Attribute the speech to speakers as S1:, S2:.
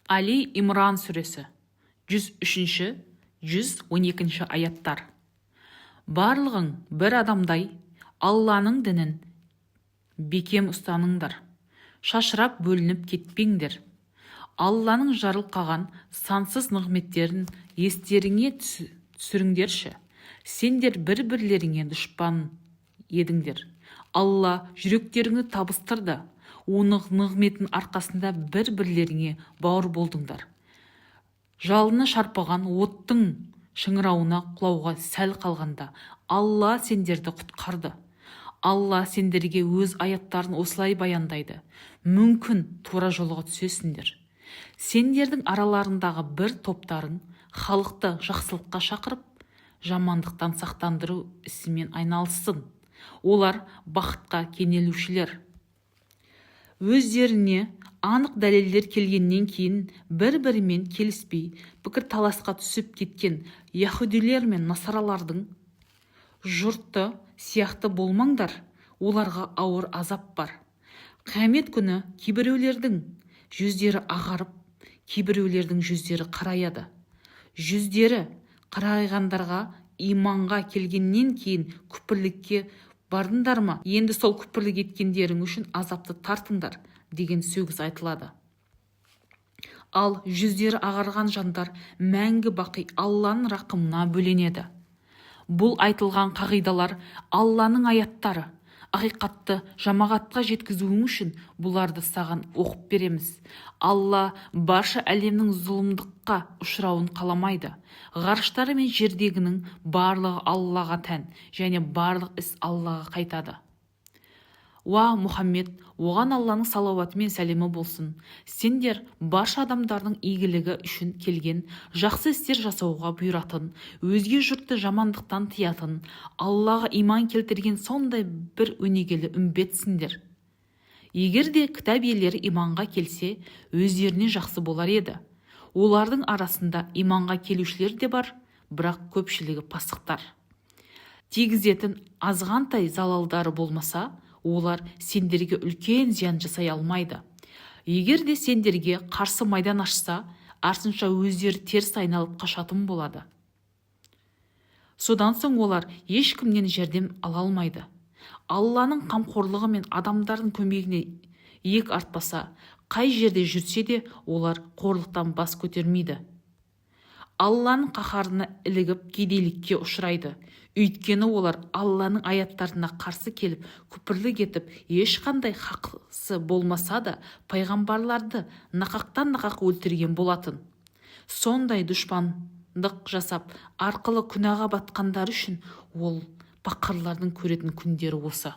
S1: Али Имран сүресі 103-112 аяттар. Барлығың бір адамдай Алланың дінін бекем ұстаныңдар. Шашырап бөлініп кетпеңдер. Алланың жарылқаған сансыз нығметтерін естеріңе түсіріңдерші. Сендер бір-бірлеріңе дұшпан едіңдер. Алла жүректеріңді табыстырды. Оның нығметін арқасында бір-бірлеріңе бауыр болдыңдар. Жалыны шарпыған оттың шыңырауына құлауға сәл қалғанда Алла сендерді құтқарды. Алла сендерге өз аяттарын осылай баяндайды. Мүмкін тура жолға түсесіңдер. Сендердің араларындағы бір топтарың халықты жақсылыққа шақырып, жамандықтан сақтандыру ісімен айналыссын. Олар бақытқа кенелушілер. Өздеріне анық дәлелдер келгеннен кейін бір-бірімен келіспей, пікір таласқа түсіп кеткен яһудилер мен насаралардың жұрты сияқты болмаңдар, оларға ауыр азап бар. Қиямет күні кейбіреулердің жүздері ағарып, кейбіреулердің жүздері қараяды. Жүздері қарайғандарға иманға келгеннен кейін күпірлікке бардыңдар ма? Енді сол күпірлік еткендерің үшін азапты тартыңдар деген сөз айтылады. Ал жүздері ағарған жандар мәңгі бақи Алланың рақымына бөленеді. Бұл айтылған қағидалар Алланың аяттары. Ақиқатты жамағатқа жеткізуің үшін бұларды саған оқып береміз. Алла барша әлемнің зұлымдыққа ұшырауын қаламайды. Ғарыштары мен жердегінің барлығы Аллаға тән, және барлық іс Аллаға қайтады. Уа Мұхаммед, оған Алланың салауаты мен сәлемі болсын. Сендер барша адамдардың игілігі үшін келген, жақсы істер жасауға бұйыратын, өзге жұртты жамандықтан тыятын, Аллаға иман келтірген сондай бір өнегелі үмбетсіңдер. Егер де кітап иелері иманға келсе, өздеріне жақсы болар еді. Олардың арасында иманға келушілер де бар, бірақ көпшілігі пасықтар. Тигізетін азғантай залалдары болмаса, олар сендерге үлкен зиян жасай алмайды. Егер де сендерге қарсы майдан ашса, артынша өздері теріс айналып қашатын болады. Содан соң олар ешкімнен жәрдем ала алмайды. Алланың қамқорлығы мен адамдардың көмегіне иек артпаса, қай жерде жүрсе де олар қорлықтан бас көтермейді. Алланың қаһарына ілігіп кедейлікке ұшырайды. Өйткені олар Алланың аяттарына қарсы келіп, күпірлік етіп, ешқандай хақысы болмаса да, пайғамбарларды нақақтан-нақақ өлтірген болатын. Сондай дұшпандық жасап, арқылы күнәға батқандар үшін ол пақырлардың көретін күндері осы.